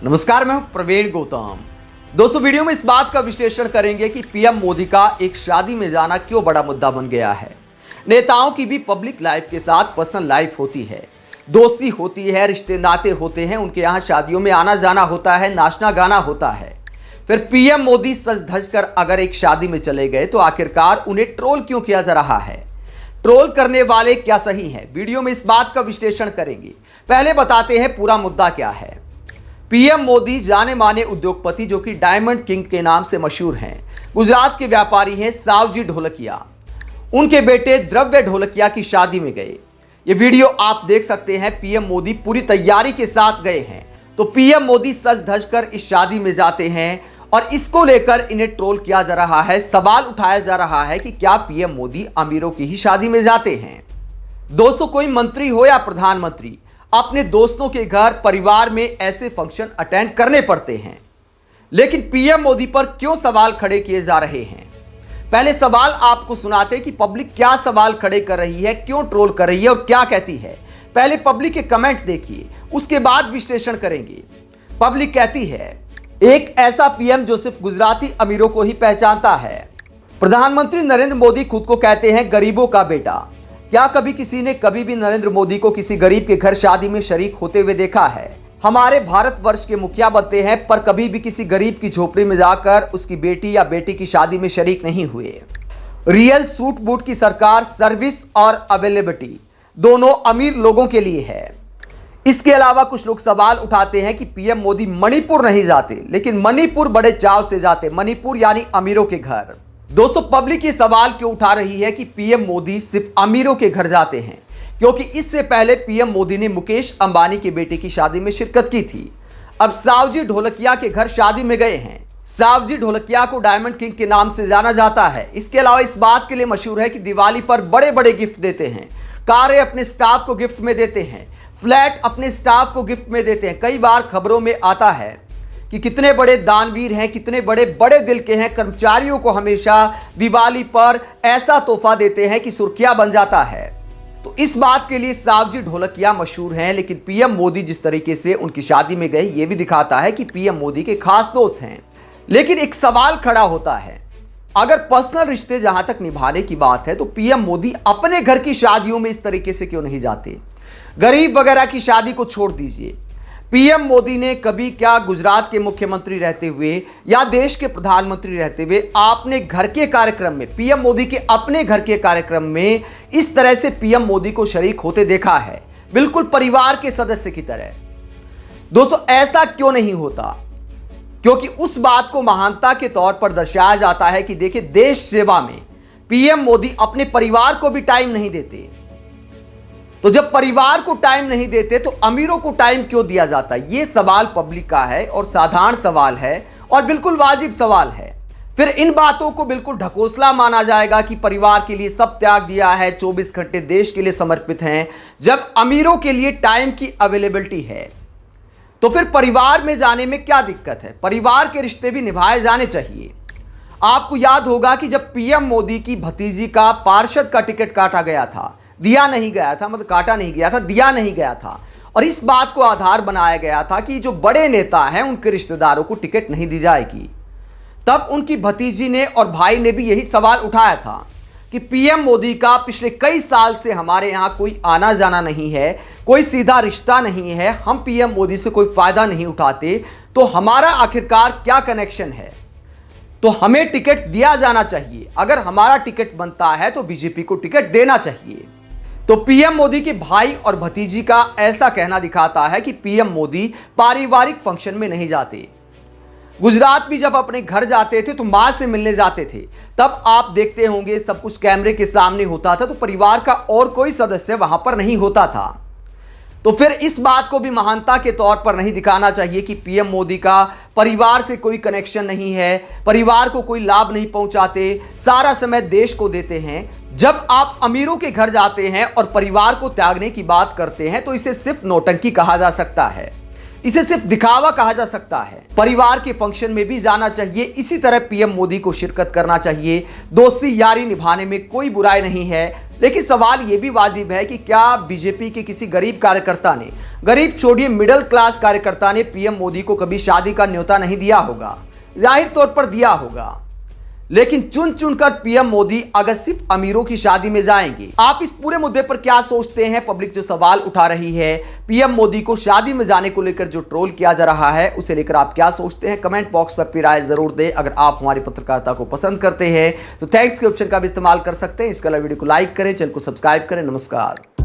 नमस्कार, मैं हूं प्रवीण गौतम। दोस्तों, वीडियो में इस बात का विश्लेषण करेंगे कि पीएम मोदी का एक शादी में जाना क्यों बड़ा मुद्दा बन गया है। नेताओं की भी पब्लिक लाइफ के साथ पर्सनल लाइफ होती है, दोस्ती होती है, रिश्ते नाते होते हैं, उनके यहाँ शादियों में आना जाना होता है, नाचना गाना होता है। फिर पीएम मोदी सज धज कर अगर एक शादी में चले गए तो आखिरकार उन्हें ट्रोल क्यों किया जा रहा है? ट्रोल करने वाले क्या सही हैं? वीडियो में इस बात का विश्लेषण करेंगे। पहले बताते हैं पूरा मुद्दा क्या है। पीएम मोदी जाने माने उद्योगपति जो कि डायमंड किंग के नाम से मशहूर हैं। गुजरात के व्यापारी हैं सावजी ढोलकिया। उनके बेटे द्रव्य ढोलकिया की शादी में गए। ये वीडियो आप देख सकते हैं। पीएम मोदी पूरी तैयारी के साथ गए हैं। तो पीएम मोदी सज धज कर इस शादी में जाते हैं और इसको लेकर इन्हें ट्रोल किया जा रहा है। सवाल उठाया जा रहा है कि क्या पीएम मोदी अमीरों की ही शादी में जाते हैं? दोस्तों, कोई मंत्री हो या प्रधानमंत्री, अपने दोस्तों के घर परिवार में ऐसे फंक्शन अटेंड करने पड़ते हैं, लेकिन पीएम मोदी पर क्यों सवाल खड़े किए जा रहे हैं? पहले सवाल आपको सुनाते कि पब्लिक क्या सवाल खड़े कर रही है, क्यों ट्रोल कर रही है और क्या कहती है। पहले पब्लिक के कमेंट देखिए, उसके बाद विश्लेषण करेंगे। पब्लिक कहती है, एक ऐसा पीएम जो सिर्फ गुजराती अमीरों को ही पहचानता है। प्रधानमंत्री नरेंद्र मोदी खुद को कहते हैं गरीबों का बेटा। क्या कभी किसी ने कभी भी नरेंद्र मोदी को किसी गरीब के घर शादी में शरीक होते हुए देखा है? हमारे भारतवर्ष के मुखिया बनते हैं, पर कभी भी किसी गरीब की झोपड़ी में जाकर उसकी बेटी या बेटी की शादी में शरीक नहीं हुए। रियल सूट बूट की सरकार सर्विस और अवेलेबिलिटी दोनों अमीर लोगों के लिए है। इसके अलावा कुछ लोग सवाल उठाते हैं कि पीएम मोदी मणिपुर नहीं जाते, लेकिन मणिपुर बड़े चाव से जाते। मणिपुर यानी अमीरों के घर। दोस्तों, पब्लिक ये सवाल क्यों उठा रही है कि पीएम मोदी सिर्फ अमीरों के घर जाते हैं? क्योंकि इससे पहले पीएम मोदी ने मुकेश अंबानी की बेटी की शादी में शिरकत की थी। अब सावजी ढोलकिया के घर शादी में गए हैं। सावजी ढोलकिया को डायमंड किंग के नाम से जाना जाता है। इसके अलावा इस बात के लिए मशहूर है कि दिवाली पर बड़े बड़े गिफ्ट देते हैं, कारें अपने स्टाफ को गिफ्ट में देते हैं, फ्लैट अपने स्टाफ को गिफ्ट में देते हैं। कई बार खबरों में आता है कि कितने बड़े दानवीर हैं, कितने बड़े बड़े दिल के हैं। कर्मचारियों को हमेशा दिवाली पर ऐसा तोहफा देते हैं कि सुर्खियां बन जाता है। तो इस बात के लिए सावजी ढोलकिया मशहूर हैं। लेकिन पीएम मोदी जिस तरीके से उनकी शादी में गए, ये भी दिखाता है कि पीएम मोदी के खास दोस्त हैं। लेकिन एक सवाल खड़ा होता है, अगर पर्सनल रिश्ते जहां तक निभाने की बात है तो पीएम मोदी अपने घर की शादियों में इस तरीके से क्यों नहीं जाते? गरीब वगैरह की शादी को छोड़ दीजिए। पीएम मोदी ने कभी क्या गुजरात के मुख्यमंत्री रहते हुए या देश के प्रधानमंत्री रहते हुए आपने घर के कार्यक्रम में, पीएम मोदी के अपने घर के कार्यक्रम में इस तरह से पीएम मोदी को शरीक होते देखा है? बिल्कुल परिवार के सदस्य की तरह। दोस्तों, ऐसा क्यों नहीं होता? क्योंकि उस बात को महानता के तौर पर दर्शाया जाता है कि देखिए, देश सेवा में पीएम मोदी अपने परिवार को भी टाइम नहीं देते। तो जब परिवार को टाइम नहीं देते तो अमीरों को टाइम क्यों दिया जाता है? यह सवाल पब्लिक का है और साधारण सवाल है और बिल्कुल वाजिब सवाल है। फिर इन बातों को बिल्कुल ढकोसला माना जाएगा कि परिवार के लिए सब त्याग दिया है, 24 घंटे देश के लिए समर्पित हैं, जब अमीरों के लिए टाइम की अवेलेबिलिटी है। तो फिर परिवार में जाने में क्या दिक्कत है? परिवार के रिश्ते भी निभाए जाने चाहिए। आपको याद होगा कि जब पीएम मोदी की भतीजी का पार्षद का टिकट काटा गया था, दिया नहीं गया था, मतलब काटा नहीं गया था, दिया नहीं गया था, और इस बात को आधार बनाया गया था कि जो बड़े नेता हैं उनके रिश्तेदारों को टिकट नहीं दी जाएगी। तब उनकी भतीजी ने और भाई ने भी यही सवाल उठाया था कि पीएम मोदी का पिछले कई साल से हमारे यहां कोई आना जाना नहीं है, कोई सीधा रिश्ता नहीं है, हम पीएम मोदी से कोई फायदा नहीं उठाते, तो हमारा आखिरकार क्या कनेक्शन है? तो हमें टिकट दिया जाना चाहिए। अगर हमारा टिकट बनता है तो बीजेपी को टिकट देना चाहिए। तो पीएम मोदी के भाई और भतीजी का ऐसा कहना दिखाता है कि पीएम मोदी पारिवारिक फंक्शन में नहीं जाते। गुजरात भी जब अपने घर जाते थे तो मां से मिलने जाते थे। तब आप देखते होंगे सब कुछ कैमरे के सामने होता था, तो परिवार का और कोई सदस्य वहां पर नहीं होता था। तो फिर इस बात को भी महानता के तौर पर नहीं दिखाना चाहिए कि पीएम मोदी का परिवार से कोई कनेक्शन नहीं है, परिवार को कोई लाभ नहीं पहुंचाते, सारा समय देश को देते हैं। जब आप अमीरों के घर जाते हैं और परिवार को त्यागने की बात करते हैं तो इसे सिर्फ नौटंकी कहा जा सकता है। इसे सिर्फ दिखावा कहा जा सकता है। परिवार के फंक्शन में भी जाना चाहिए, इसी तरह पीएम मोदी को शिरकत करना चाहिए। दोस्ती यारी निभाने में कोई बुराई नहीं है, लेकिन सवाल यह भी वाजिब है कि क्या बीजेपी के किसी गरीब कार्यकर्ता ने, गरीब छोड़िए मिडिल क्लास कार्यकर्ता ने पीएम मोदी को कभी शादी का न्योता नहीं दिया होगा? जाहिर तौर पर दिया होगा, लेकिन चुन चुनकर पीएम मोदी अगर सिर्फ अमीरों की शादी में जाएंगे। आप इस पूरे मुद्दे पर क्या सोचते हैं? पब्लिक जो सवाल उठा रही है पीएम मोदी को शादी में जाने को लेकर, जो ट्रोल किया जा रहा है, उसे लेकर आप क्या सोचते हैं? कमेंट बॉक्स में अपनी राय जरूर दें। अगर आप हमारी पत्रकारिता को पसंद करते हैं तो थैंक्स के ऑप्शन का भी इस्तेमाल कर सकते हैं। इसके अलावा वीडियो को लाइक करें, चैनल को सब्सक्राइब करें। नमस्कार।